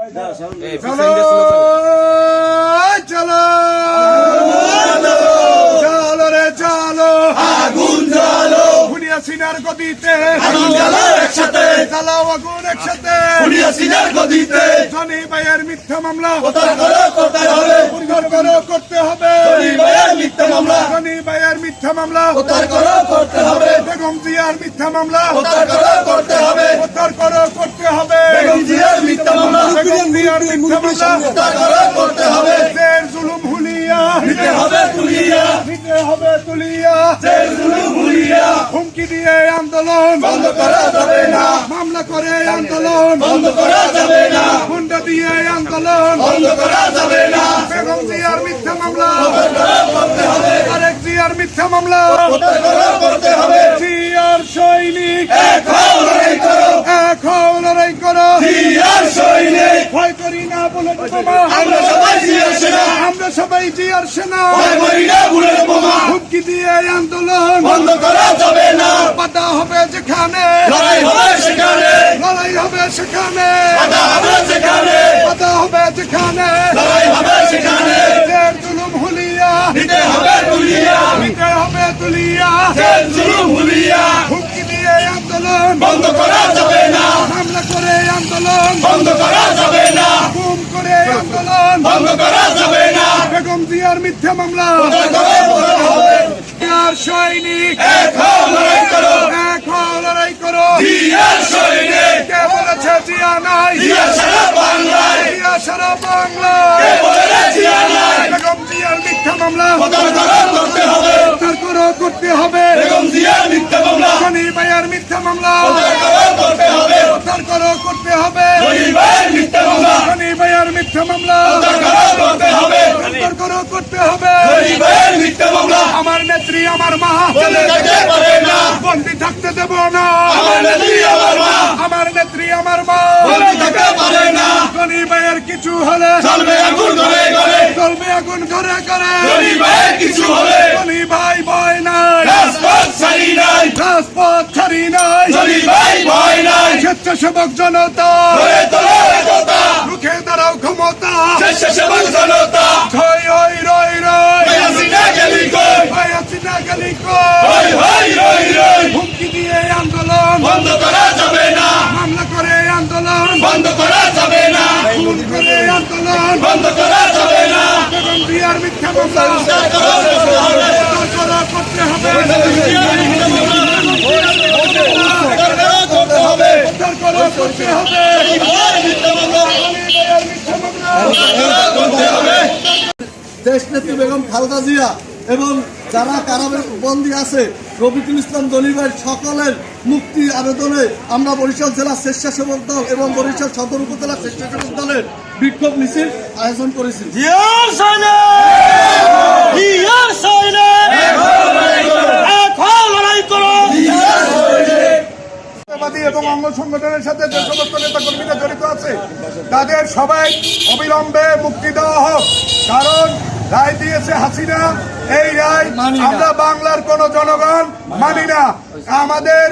চলো চলো চলো রে চলো, আগুন জ্বালো, খুনিয়া সিনার গদিতে আগুন জ্বালো একসাথে, জ্বালাও আগুন একসাথে, খুনিয়া সিনার গদিতে জনি ভাইয়ের মিথ্যা মামলা প্রত্যাহার করতে হবে, প্রত্যাহার করতে হবে, জনি ভাইয়ের মিথ্যা মামলা জনি ভাইয়ের মিথ্যা মামলা প্রত্যাহার করতে হবে, বেগম জিয়ার মিথ্যা মামলা প্রত্যাহার করতে হবে, প্রত্যাহার করতে হবে, বেগম জিয়ার মিথ্যা মামলা বেগম জিয়ার মিথ্যা মামলা প্রত্যাহার করতে হবে, জেল জুলুম হুলিয়া নিতে হবে তুলিয়া, নিতে হবে তুলিয়া, জেল জুলুম হুলিয়া হুমকি দিয়ে আন্দোলন বন্ধ করা যাবে না, মামলা করে আন্দোলন বন্ধ করা যাবে না, হুন্ডা দিয়ে আন্দোলন বন্ধ করা যাবে না, বেগম জিয়ার মিথ্যা মামলা প্রত্যাহার করতে হবে, আরেক জিয়ার মিথ্যা মামলা প্রত্যাহার করতে হবে, জিয়ার সৈনিক এক হও লড়াই করো, এক হও লড়াই করো, জিয়ার সৈনিক, ভয় করি না বলে বোমা, আমরা সবাই জিয়ার সেনা, আমরা সবাই জিয়ার সেনা, ভয় করি না বুলেট বোমা, হুমকি দিয়ে আন্দোলন বন্ধ করা যাবে না, বাধা হবে যেখানে, লড়াই হবে সেখানে, লড়াই হবে সেখানে, বাধা হবে সেখানে, বাধা হবে যেখানে, লড়াই হবে সেখানে, জেল জুলুম হুলিয়া নিতে হবে তুলিয়া, নিতে হবে তুলিয়া, জেল জুলুম হুলিয়া হুমকি দিয়ে আন্দোলন বন্ধ করা যাবে না, হামলা করে আন্দোলন বন্ধ করা যাবে না, গুম করে আন্দোলন বন্ধ করা যাবে না, বেগম জিয়ার মিথ্যা মামলা প্রত্যাহার করতে হবে, জিয়ার সৈনিক এক হও লড়াই করো, এক হও লড়াই করো, জিয়ার সৈনিক, কে বলেছে জিয়া নাই, জিয়া সারা বাংলায়, জিয়া সারা বাংলায়, কে বলে জিয়া নাই, বেগম জিয়ার মিথ্যা মামলা প্রত্যাহার করতে হবে, করতে হবে, বেগম জিয়ার মিথ্যা মামলা জনি ভাইয়ের মিথ্যা মামলা প্রত্যাহার করতে হবে, করতে হবে, জনি ভাইয়ের মিথ্যা মামলা জনি ভাইয়ের মিথ্যা মামলা প্রত্যাহার করতে হবে, করতে হবে, জনি ভাইয়ের মিথ্যা মামলা আমার নেত্রী আমার মা চলে যেতে পারে না, বন্দি থাকতে দেব না, আমার নেত্রী আমার মা আমার নেত্রী আমার মা বন্দি থাকতে পারে না, জনি ভাইয়ের কিছু হলে চলবে আগুন ঘরে ঘরে, চলবে আগুন ঘরে ঘরে, জনি ভাইয়ের কিছু হলে জনি ভাই ভয় নাই, রাজপথ ছাড়ি নাই, রাজপথ ছাড়ি নাই, জনি ভাই ভয় নাই, স্বেচ্ছাসেবক জনতা গড়ে তোলো একতা, রুখে দাঁড়াও ক্ষমতা, স্বেচ্ছাসেবক জনতা, হই হই রই রই, হাসিনা গেলি কই, ভাই হাসিনা গেলি কই, হই হই রই রই, হুমকি দিয়ে আন্দোলন বন্ধ করা যাবে না, মামলা করে আন্দোলন বন্ধ করা যাবে না, খুন করে আন্দোলন বন্ধ করা যাবে না, বেগম জিয়ার মিথ্যা মামলা করতে হবে, করতে হবে, করতে হবে, করতে হবে, দেশনেত্রী বেগম খালেদা জিয়া এবং যারা কারাবন্দী আছে রফিকুল ইসলাম দলিভাই সকলের মুক্তি আবেদনে আমরা বরিশাল জেলা স্বেচ্ছাসেবক দল এবং বরিশাল সদর উপজেলা স্বেচ্ছাসেবক দলের বিক্ষোভ মিছিল আয়োজন করেছি। এবং অঙ্গ সংগঠনের সাথে যে সমস্ত নেতা কর্মীরা জড়িত আছে তাদের সবাই অবিলম্বে মুক্তি দেওয়া হোক, কারণ রায় দিয়েছে হাসিনা, এই রায় আমরা বাংলার কোন জনগণ মানি না। আমাদের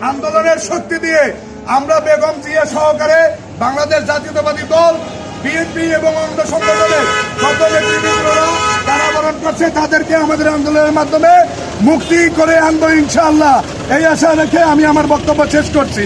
আন্দোলনের শক্তি দিয়ে আমরা বেগম জিয়া সহকারে বাংলাদেশ জাতীয়তাবাদী দল বিএনপি এবং অঙ্গ সংগঠনের যত নেতৃবৃন্দরা কারাবরণ করছে তাদেরকে আমাদের আন্দোলনের মাধ্যমে মুক্তি করে আনবো ইনশাআল্লাহ। এই আশা রেখে আমি আমার বক্তব্য শেষ করছি।